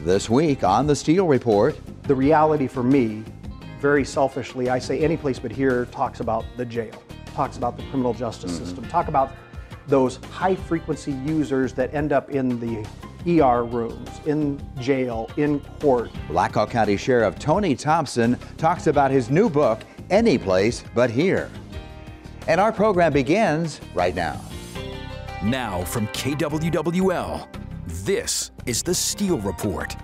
This week on the Steele Report. The reality for me, very selfishly, I say Anyplace But Here talks about the jail, talks about the criminal justice system, talk about those high-frequency users that end up in the ER rooms, in jail, in court. Blackhawk County Sheriff Tony Thompson talks about his new book, Anyplace But Here. And our program begins right now. Now from KWWL, this is the Steele Report.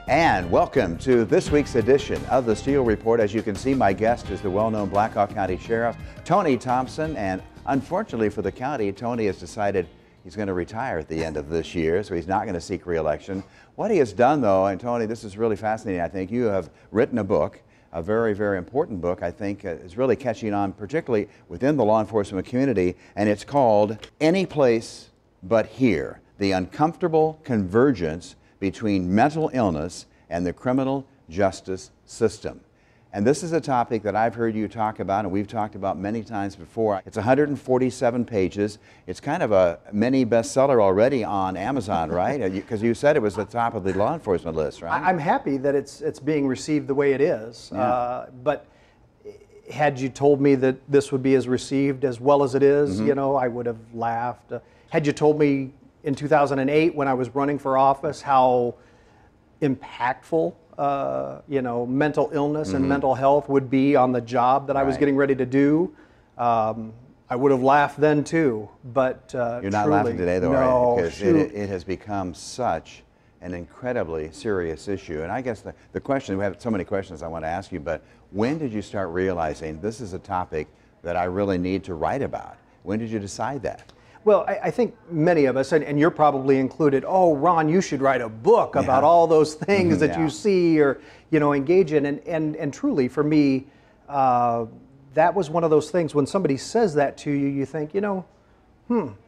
And welcome to this week's edition of the Steele Report. As you can see, my guest is the well-known Blackhawk County Sheriff Tony Thompson, and unfortunately for the county, Tony has decided he's going to retire at the end of this year, so he's not going to seek re-election. What he has done, though, and Tony, this is really fascinating, I think. You have written a book, a very, very important book, I think, is really catching on, particularly within the law enforcement community, and it's called Anyplace But Here: The Uncomfortable Convergence Between Mental Illness and the Criminal Justice System. And this is a topic that I've heard you talk about, and we've talked about many times before. It's 147 pages. It's kind of a mini bestseller already on Amazon, right? Because you said it was the top of the law enforcement list, right? I'm happy that it's being received the way it is. Yeah. But had you told me that this would be as received as well as it is, you know, I would have laughed. Had you told me in 2008 when I was running for office how impactful you know, mental illness and mental health would be on the job that I was getting ready to do, I would have laughed then too. But you're not truly, laughing today, though, no, right? Because it has become such an incredibly serious issue. And I guess the question, we have so many questions I want to ask you, but when did you start realizing this is a topic that I really need to write about? When did you decide that? Well, I think many of us, and you're probably included, oh, Ron, you should write a book about all those things that you see or, you know, engage in. And truly, for me, that was one of those things when somebody says that to you, you think, you know,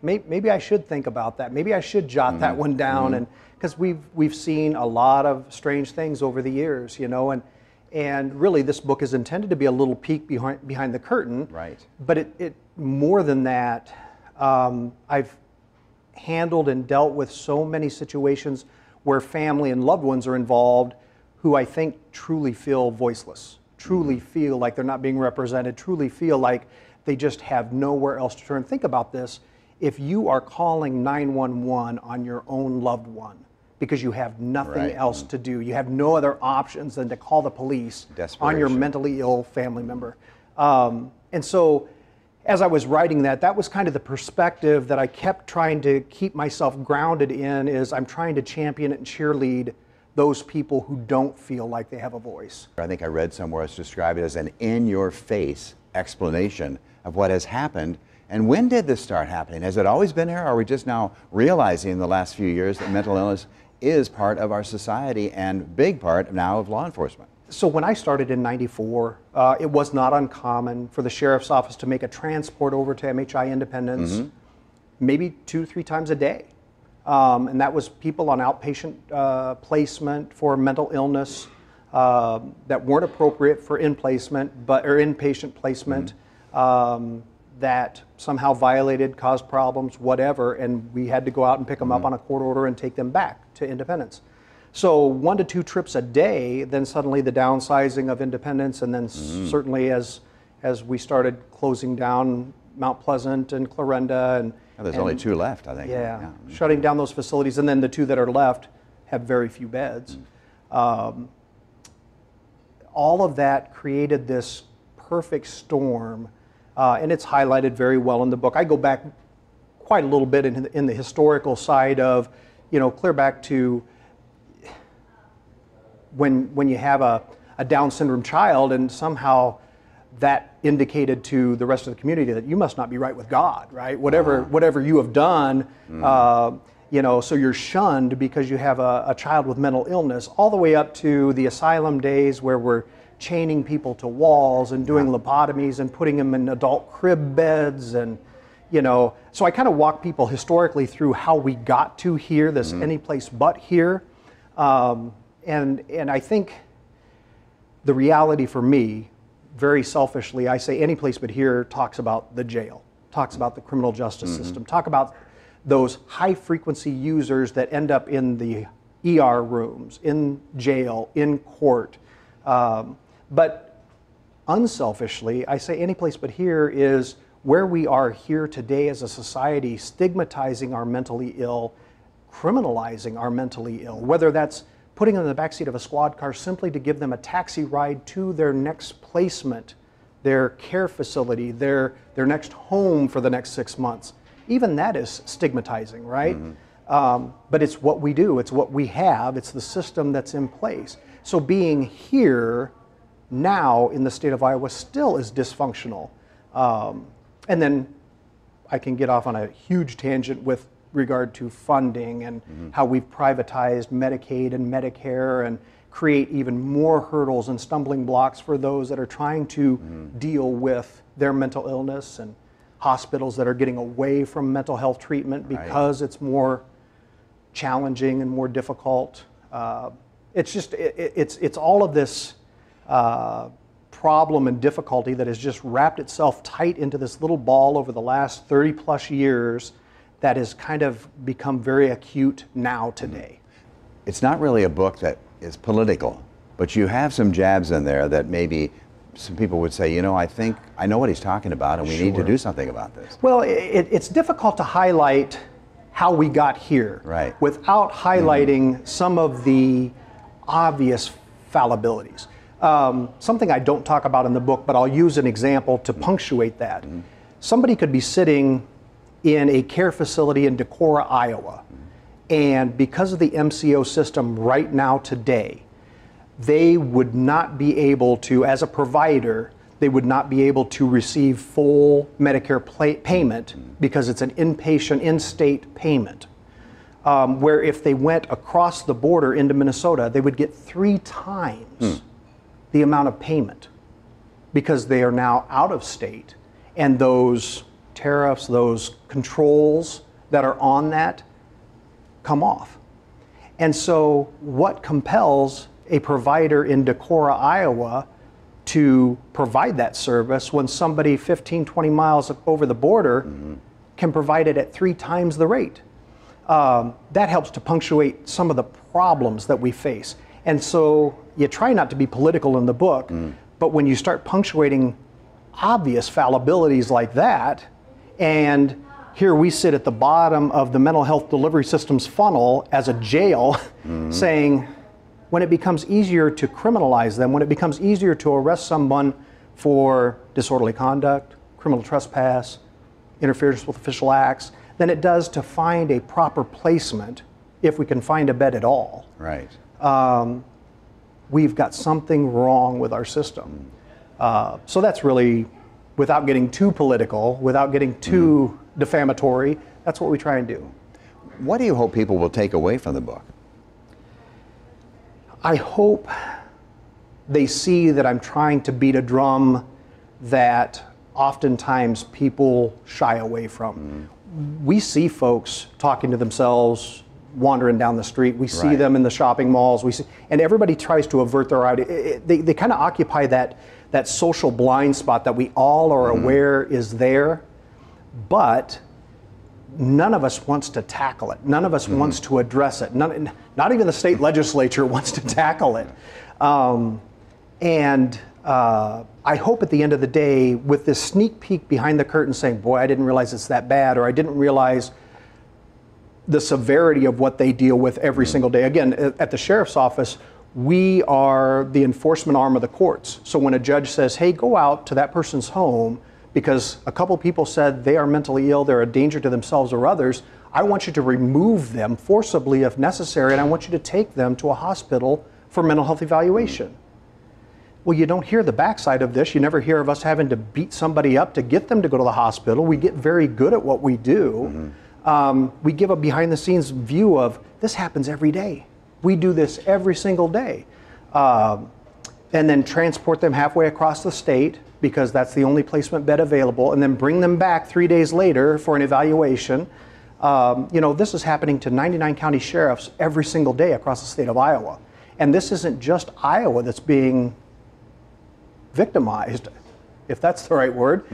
maybe I should think about that. Maybe I should jot that one down. And because we've seen a lot of strange things over the years, you know, and really this book is intended to be a little peek behind the curtain. Right. But it more than that, I've handled and dealt with so many situations where family and loved ones are involved who I think truly feel voiceless, truly feel like they're not being represented, truly feel like they just have nowhere else to turn. Think about this. If you are calling 911 on your own loved one because you have nothing else to do, you have no other options than to call the police on your mentally ill family member. And so as I was writing that was kind of the perspective that I kept trying to keep myself grounded in, is I'm trying to champion and cheerlead those people who don't feel like they have a voice. I think I read somewhere it's described as an in-your-face explanation of what has happened. And when did this start happening? Has it always been here, or are we just now realizing in the last few years that mental illness is part of our society and big part now of law enforcement? So when I started in '94, it was not uncommon for the sheriff's office to make a transport over to MHI Independence maybe 2-3 times a day. And that was people on outpatient placement for mental illness that weren't appropriate for inpatient placement, that somehow violated, caused problems, whatever, and we had to go out and pick them up on a court order and take them back to Independence. So 1 to 2 trips a day, then suddenly the downsizing of Independence, and then certainly as we started closing down Mount Pleasant and Clarinda. And there's only 2 left, I think. Yeah, shutting down those facilities, and then the 2 that are left have very few beds. All of that created this perfect storm, and it's highlighted very well in the book. I go back quite a little bit in the historical side of, you know, clear back to when you have a Down syndrome child, and somehow that indicated to the rest of the community that you must not be right with God, right? Whatever you have done, you know, so you're shunned because you have a child with mental illness, all the way up to the asylum days where we're chaining people to walls and doing lobotomies and putting them in adult crib beds, and, you know, so I kind of walk people historically through how we got to here, this Anyplace But Here. And I think the reality for me, very selfishly, I say Anyplace But Here talks about the jail, talks about the criminal justice system, talk about those high frequency users that end up in the ER rooms, in jail, in court. But unselfishly, I say Anyplace But Here is where we are here today as a society, stigmatizing our mentally ill, criminalizing our mentally ill, whether that's putting them in the backseat of a squad car simply to give them a taxi ride to their next placement, their care facility, their next home for the next 6 months. Even that is stigmatizing, right? But it's what we do, it's what we have, it's the system that's in place. So being here now in the state of Iowa still is dysfunctional. And then I can get off on a huge tangent with regard to funding and how we've privatized Medicaid and Medicare and create even more hurdles and stumbling blocks for those that are trying to deal with their mental illness, and hospitals that are getting away from mental health treatment because it's more challenging and more difficult. It's just, it's all of this problem and difficulty that has just wrapped itself tight into this little ball over the last 30 plus years that has kind of become very acute now today. It's not really a book that is political, but you have some jabs in there that maybe some people would say, you know, I think I know what he's talking about, and we need to do something about this. Well, it's difficult to highlight how we got here without highlighting some of the obvious fallibilities. Something I don't talk about in the book, but I'll use an example to punctuate that. Somebody could be sitting in a care facility in Decorah, Iowa, and because of the MCO system right now today, they would not be able to, as a provider, they would not be able to receive full Medicare payment because it's an inpatient, in-state payment. Where if they went across the border into Minnesota, they would get 3 times the amount of payment because they are now out of state, and those tariffs, those controls that are on that come off. And so what compels a provider in Decorah, Iowa to provide that service when somebody 15, 20 miles over the border can provide it at 3 times the rate? That helps to punctuate some of the problems that we face. And so you try not to be political in the book, but when you start punctuating obvious fallibilities like that, and here we sit at the bottom of the mental health delivery system's funnel as a jail, saying when it becomes easier to criminalize them, when it becomes easier to arrest someone for disorderly conduct, criminal trespass, interference with official acts, than it does to find a proper placement, if we can find a bed at all. We've got something wrong with our system. So that's really, without getting too political, without getting too defamatory, that's what we try and do. What do you hope people will take away from the book? I hope they see that I'm trying to beat a drum that oftentimes people shy away from. We see folks talking to themselves, wandering down the street. We see them in the shopping malls. We see, and everybody tries to avert their eye. They kind of occupy that social blind spot that we all are aware is there, but none of us wants to tackle it. None of us wants to address it. Not even the state legislature wants to tackle it. I hope at the end of the day, with this sneak peek behind the curtain saying, boy, I didn't realize it's that bad, or I didn't realize the severity of what they deal with every single day. Again, at the sheriff's office, we are the enforcement arm of the courts. So when a judge says, hey, go out to that person's home because a couple people said they are mentally ill, they're a danger to themselves or others, I want you to remove them forcibly if necessary, and I want you to take them to a hospital for mental health evaluation. Well, you don't hear the backside of this. You never hear of us having to beat somebody up to get them to go to the hospital. We get very good at what we do. We give a behind-the-scenes view of this happens every day. We do this every single day. And then transport them halfway across the state because that's the only placement bed available, and then bring them back 3 days later for an evaluation. You know, this is happening to 99 county sheriffs every single day across the state of Iowa. And this isn't just Iowa that's being victimized, if that's the right word.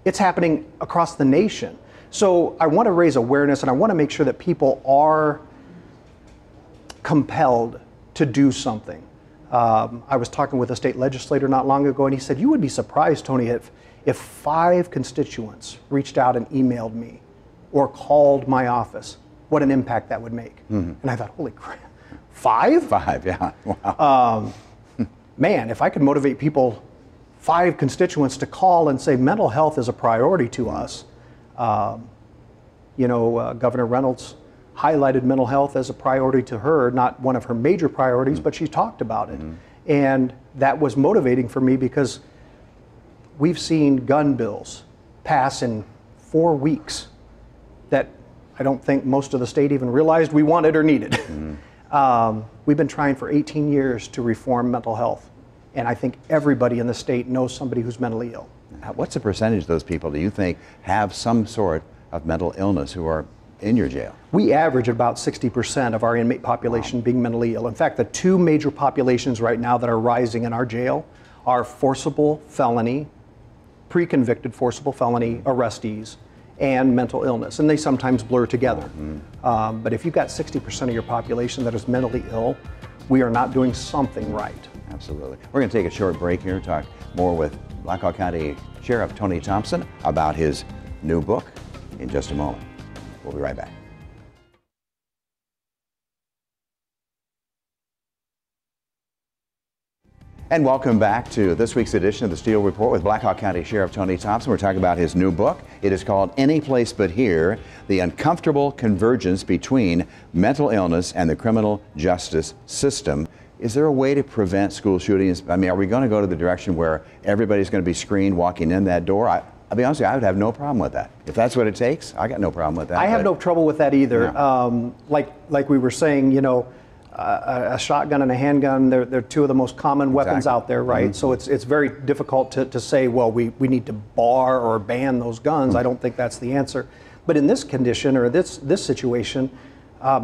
It's happening across the nation. So I want to raise awareness, and I want to make sure that people are compelled to do something. I was talking with a state legislator not long ago, and he said, you would be surprised, Tony, if 5 constituents reached out and emailed me or called my office, what an impact that would make. And I thought, holy crap, 5? 5, yeah. Wow. Man, if I could motivate people, 5 constituents to call and say mental health is a priority to us. Governor Reynolds highlighted mental health as a priority to her, not one of her major priorities, but she talked about it. And that was motivating for me because we've seen gun bills pass in 4 weeks that I don't think most of the state even realized we wanted or needed. We've been trying for 18 years to reform mental health. And I think everybody in the state knows somebody who's mentally ill. What's the percentage of those people do you think have some sort of mental illness who are in your jail? We average about 60% of our inmate population being mentally ill. In fact, the 2 major populations right now that are rising in our jail are forcible felony, pre-convicted forcible felony arrestees, and mental illness. And they sometimes blur together. But if you've got 60% of your population that is mentally ill, we are not doing something right. Absolutely. We're going to take a short break here, talk more with Blackhawk County Sheriff Tony Thompson about his new book in just a moment. We'll be right back. And welcome back to this week's edition of the Steele Report with Blackhawk County Sheriff Tony Thompson. We're talking about his new book. It is called Anyplace But Here, The Uncomfortable Convergence Between Mental Illness and the Criminal Justice System. Is there a way to prevent school shootings? I mean, are we going to go to the direction where everybody's going to be screened walking in that door? I'll be honest with you, I would have no problem with that. If that's what it takes, I got no problem with that. I have no trouble with that either. No. Like we were saying, a shotgun and a handgun, they're 2 of the most common weapons out there, right? So it's very difficult to say, well, we need to bar or ban those guns. I don't think that's the answer. But in this condition or this situation,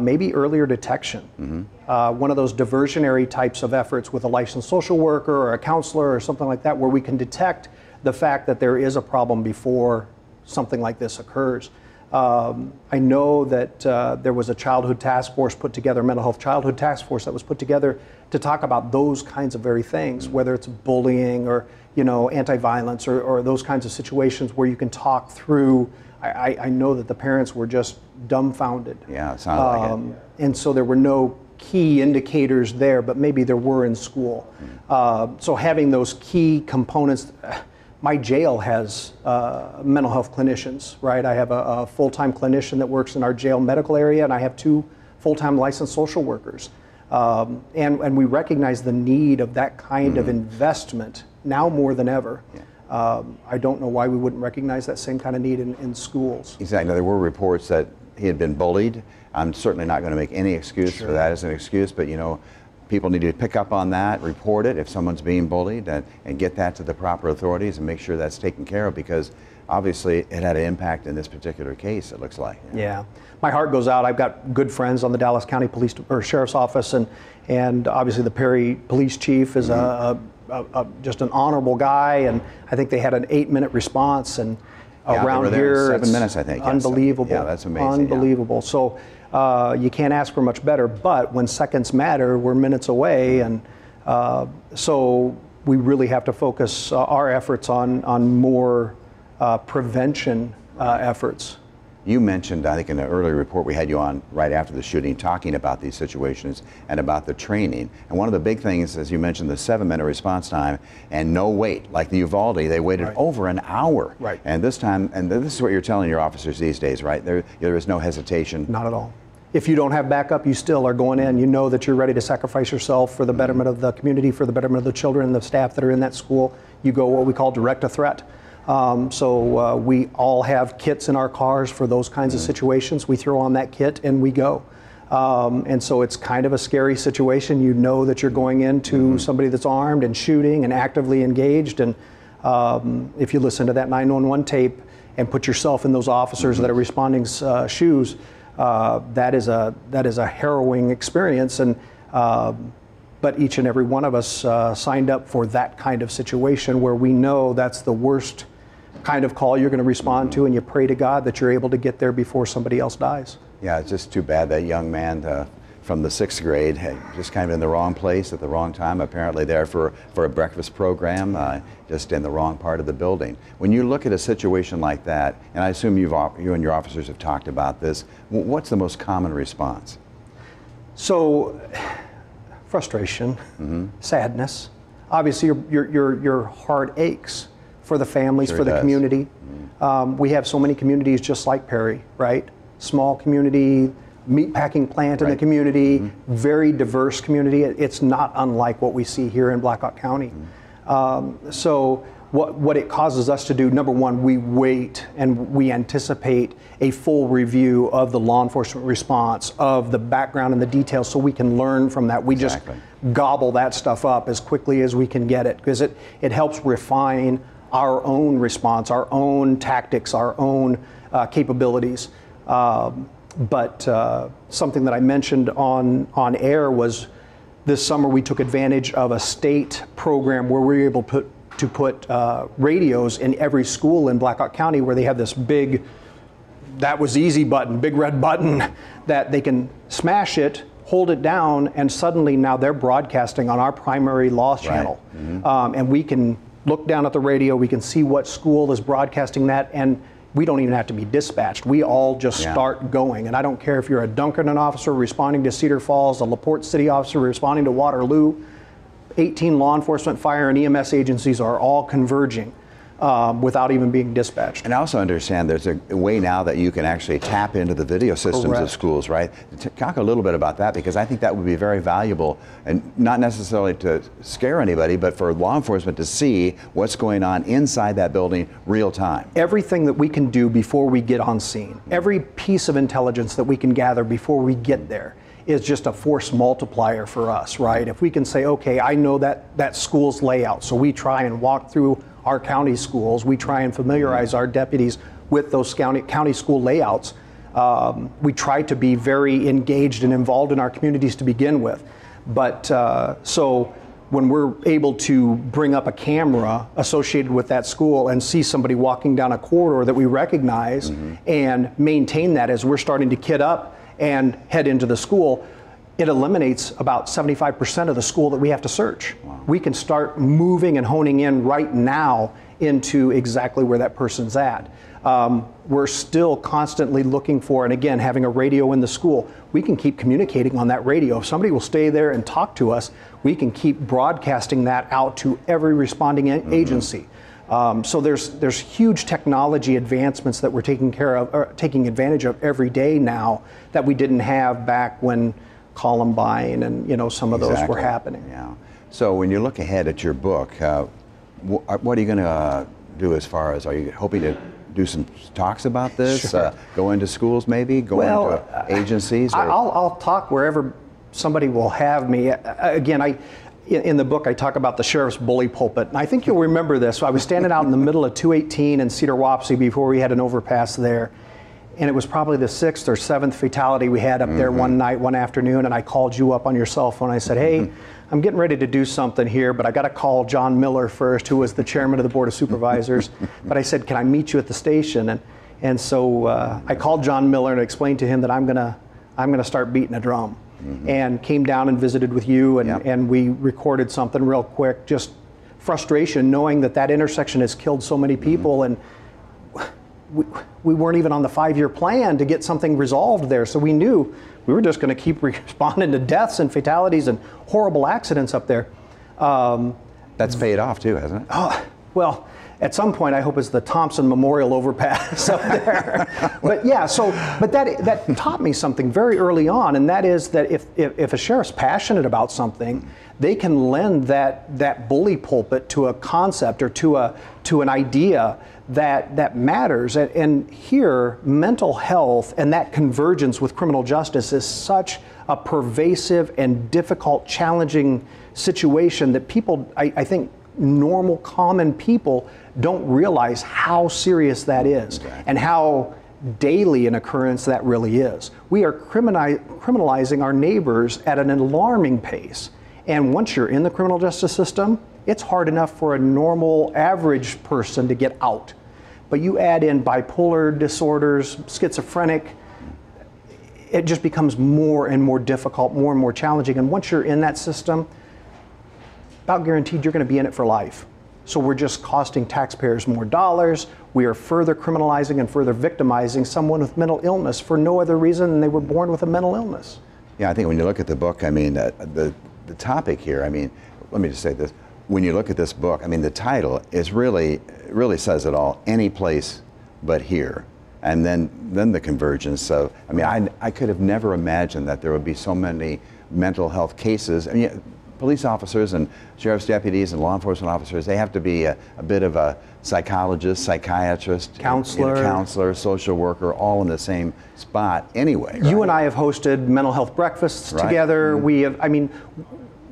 maybe earlier detection. One of those diversionary types of efforts with a licensed social worker or a counselor or something like that, where we can detect the fact that there is a problem before something like this occurs. I know that there was a childhood task force put together, mental health childhood task force that was put together to talk about those kinds of very things, whether it's bullying or anti-violence or those kinds of situations where you can talk through. I know that the parents were just dumbfounded. Yeah, it sounded like it. And so there were no key indicators there, but maybe there were in school. So having those key components. My jail has mental health clinicians, right? I have a full-time clinician that works in our jail medical area, and I have 2 full-time licensed social workers. And we recognize the need of that kind of investment now more than ever. I don't know why we wouldn't recognize that same kind of need in schools. Exactly. Now, there were reports that he had been bullied. I'm certainly not going to make any excuse for that as an excuse, but people need to pick up on that, report it if someone's being bullied, and get that to the proper authorities and make sure that's taken care of, because obviously it had an impact in this particular case, it looks like. Yeah. My heart goes out. I've got good friends on the Dallas County Police or Sheriff's Office, and obviously the Perry Police Chief is just an honorable guy, and I think they had an 8-minute response, and around here 7 minutes, I think. Unbelievable. Yeah, that's amazing. Unbelievable. Yeah. So you can't ask for much better, but when seconds matter, we're minutes away, and so we really have to focus our efforts on more prevention efforts. You mentioned, I think in an earlier report we had you on right after the shooting, talking about these situations and about the training. And one of the big things, as you mentioned, the 7-minute response time and no wait. Like the Uvalde, they waited over an hour. Right. And this time, and this is what you're telling your officers these days, right? There is no hesitation. Not at all. If you don't have backup, you still are going in. You know that you're ready to sacrifice yourself for the betterment of the community, for the betterment of the children and the staff that are in that school. You go what we call direct a threat. So we all have kits in our cars for those kinds of situations. We throw on that kit and we go. And so it's kind of a scary situation. You know that you're going into somebody that's armed and shooting and actively engaged. And if you listen to that 911 tape and put yourself in those officers that are responding's shoes, that is a harrowing experience. And but each and every one of us signed up for that kind of situation where we know that's the worst kind of call you're going to respond to, and you pray to God that you're able to get there before somebody else dies. Yeah, it's just too bad that young man from the 6th grade, hey, just kind of in the wrong place at the wrong time, apparently there for a breakfast program, just in the wrong part of the building. When you look at a situation like that, and I assume you and your officers have talked about this, what's the most common response? So, frustration, sadness. Obviously, your heart aches for the families, Sure for the does. community. We have so many communities just like Perry, right? Small community, meatpacking plant in the community, very diverse community. It's not unlike what we see here in Black Hawk County. So what it causes us to do, number one, we wait and we anticipate a full review of the law enforcement response, of the background and the details, so we can learn from that. We just gobble that stuff up as quickly as we can get it, because it helps refine our own response, our own tactics, our own capabilities. But something that I mentioned on air was this summer we took advantage of a state program where we were able to put radios in every school in Black Hawk County, where they have this big, that was easy button, big red button that they can smash it, hold it down, and suddenly now they're broadcasting on our primary law channel. And we can look down at the radio, we can see what school is broadcasting that, and we don't even have to be dispatched. We all just start going. And I don't care if you're a Dunkerton officer responding to Cedar Falls, a LaPorte City officer responding to Waterloo, 18 law enforcement, fire, and EMS agencies are all converging without even being dispatched. And I also understand there's a way now that you can actually tap into the video systems of schools, right? Talk a little bit about that, because I think that would be very valuable, and not necessarily to scare anybody, but for law enforcement to see what's going on inside that building real time. Everything that we can do before we get on scene, every piece of intelligence that we can gather before we get there, is just a force multiplier for us, right? If we can say, okay, I know that school's layout, so we try and walk through our county schools, we try and familiarize our deputies with those county school layouts. We try to be very engaged and involved in our communities to begin with. But so when we're able to bring up a camera associated with that school and see somebody walking down a corridor that we recognize and maintain that as we're starting to kit up and head into the school, it eliminates about 75% of the school that we have to search. Wow. We can start moving and honing in right now into exactly where that person's at. We're still constantly looking for, and again, having a radio in the school, we can keep communicating on that radio. If somebody will stay there and talk to us, we can keep broadcasting that out to every responding agency. So there's huge technology advancements that we're taking advantage of every day now that we didn't have back when Columbine and some of those were happening. Yeah. So when you look ahead at your book, what are you going to do as far as, are you hoping to do some talks about this? Sure. Go into schools maybe? Go into agencies? I'll talk wherever somebody will have me. Again, in the book I talk about the sheriff's bully pulpit, and I think you'll remember this. I was standing out in the middle of 218 and Cedar Wapsie before we had an overpass there. And it was probably the 6th or 7th fatality we had up there one night, one afternoon, and I called you up on your cell phone. I said, hey, I'm getting ready to do something here, but I got to call John Miller first, who was the chairman of the Board of Supervisors. But I said, can I meet you at the station? And so I called John Miller and explained to him that I'm gonna start beating a drum. And came down and visited with you, and we recorded something real quick. Just frustration knowing that intersection has killed so many people, and we weren't even on the 5-year plan to get something resolved there. So we knew we were just going to keep responding to deaths and fatalities and horrible accidents up there. That's paid off too, hasn't it? Oh, well, at some point I hope it's the Thompson Memorial Overpass up there. But yeah, but that taught me something very early on, and that is that if a sheriff's passionate about something, they can lend that bully pulpit to a concept or to an idea that matters. And here, mental health and that convergence with criminal justice is such a pervasive and difficult, challenging situation that people, I think, normal, common people don't realize how serious that is and how daily an occurrence that really is. We are criminalizing our neighbors at an alarming pace. And once you're in the criminal justice system, it's hard enough for a normal, average person to get out. But you add in bipolar disorders, schizophrenic, it just becomes more and more difficult, more and more challenging. And once you're in that system, about guaranteed you're going to be in it for life. So we're just costing taxpayers more dollars. We are further criminalizing and further victimizing someone with mental illness for no other reason than they were born with a mental illness. Yeah, I think when you look at the book, I mean, the topic here, I mean, let me just say this. When you look at this book, I mean, the title is really says it all, Anyplace But Here. And then the convergence of, I mean, I could have never imagined that there would be so many mental health cases. I mean, police officers and sheriff's deputies and law enforcement officers, they have to be a bit of a psychologist, psychiatrist, counselor, social worker, all in the same spot anyway. Right? You and I have hosted mental health breakfasts together. Mm-hmm. We have, I mean,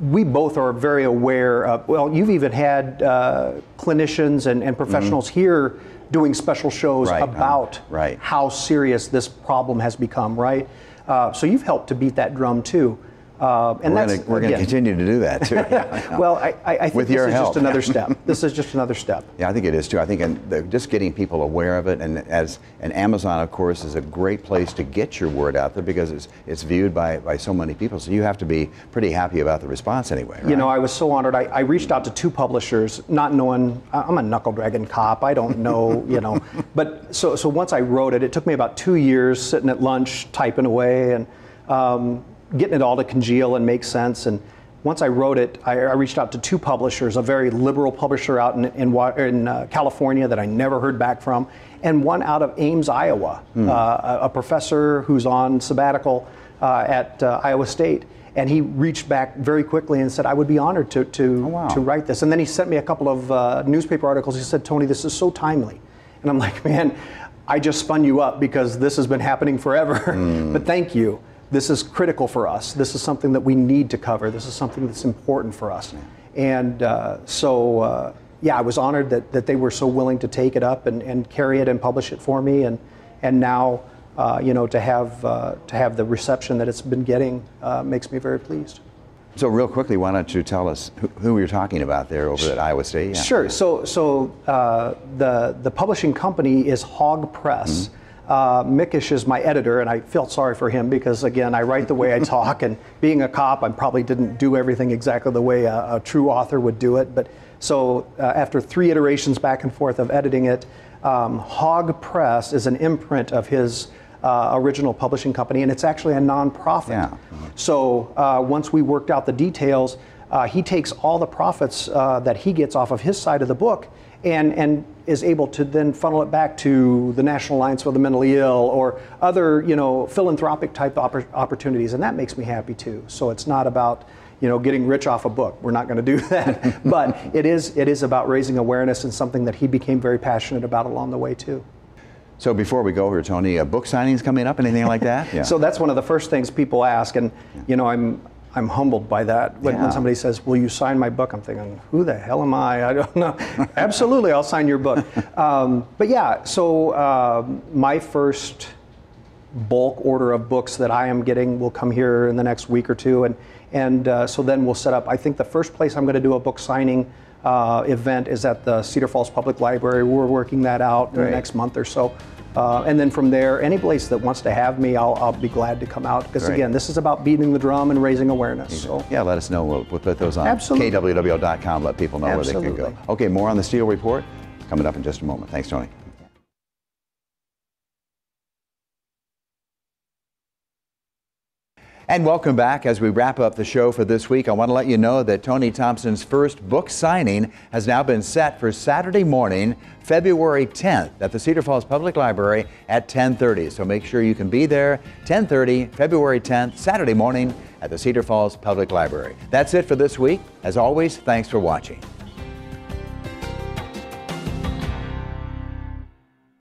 we both are very aware of, well, you've even had clinicians and professionals here doing special shows about how serious this problem has become, right? So you've helped to beat that drum too. And we're going to continue to do that too. Well, I think with this your is help. just another step. This is just another step. Yeah, I think it is too. I think just getting people aware of it, and Amazon, of course, is a great place to get your word out there because it's viewed by so many people. So you have to be pretty happy about the response anyway. Right? You know, I was so honored. I reached out to 2 publishers, not knowing I'm a knuckle dragging cop. I don't know, you know. But so once I wrote it, it took me about 2 years sitting at lunch typing away and. Getting it all to congeal and make sense. And once I wrote it, I reached out to 2 publishers, a very liberal publisher out in California that I never heard back from, and one out of Ames, Iowa, a professor who's on sabbatical at Iowa State. And he reached back very quickly and said, I would be honored to write this. And then he sent me a couple of newspaper articles. He said, Tony, this is so timely. And I'm like, man, I just spun you up because this has been happening forever. But thank you. This is critical for us. This is something that we need to cover. This is something that's important for us. And yeah, I was honored that they were so willing to take it up and carry it and publish it for me. And now, you know, to have the reception that it's been getting makes me very pleased. So real quickly, why don't you tell us who you're talking about there over at Iowa State? Yeah. Sure. So the publishing company is Hog Press. Mickish is my editor, and I felt sorry for him because, again, I write the way I talk, and being a cop, I probably didn't do everything exactly the way a true author would do it. But so after 3 iterations back and forth of editing it, Hog Press is an imprint of his original publishing company, and it's actually a nonprofit. Yeah. So once we worked out the details, he takes all the profits that he gets off of his side of the book and is able to then funnel it back to the National Alliance for the Mentally Ill or other, you know, philanthropic type opportunities, and that makes me happy too. So it's not about, you know, getting rich off a book. We're not going to do that, but it is about raising awareness and something that he became very passionate about along the way too. So before we go here, Tony, book signings coming up, anything like that? Yeah. So that's one of the first things people ask, and you know, I'm humbled by that. When somebody says, will you sign my book? I'm thinking, who the hell am I? I don't know. Absolutely, I'll sign your book. But yeah, so my first bulk order of books that I am getting will come here in the next week or 2. And so then we'll set up, I think the first place I'm going to do a book signing event is at the Cedar Falls Public Library. We're working that out in the next month or so. And then from there, any place that wants to have me, I'll be glad to come out. Because again, this is about beating the drum and raising awareness. So yeah, let us know. We'll put those on kwwo.com. Let people know where they can go. Okay, more on the Steele Report coming up in just a moment. Thanks, Tony. And welcome back. As we wrap up the show for this week, I want to let you know that Tony Thompson's first book signing has now been set for Saturday morning, February 10th at the Cedar Falls Public Library at 10:30. So make sure you can be there, 10:30, February 10th, Saturday morning at the Cedar Falls Public Library. That's it for this week. As always, thanks for watching.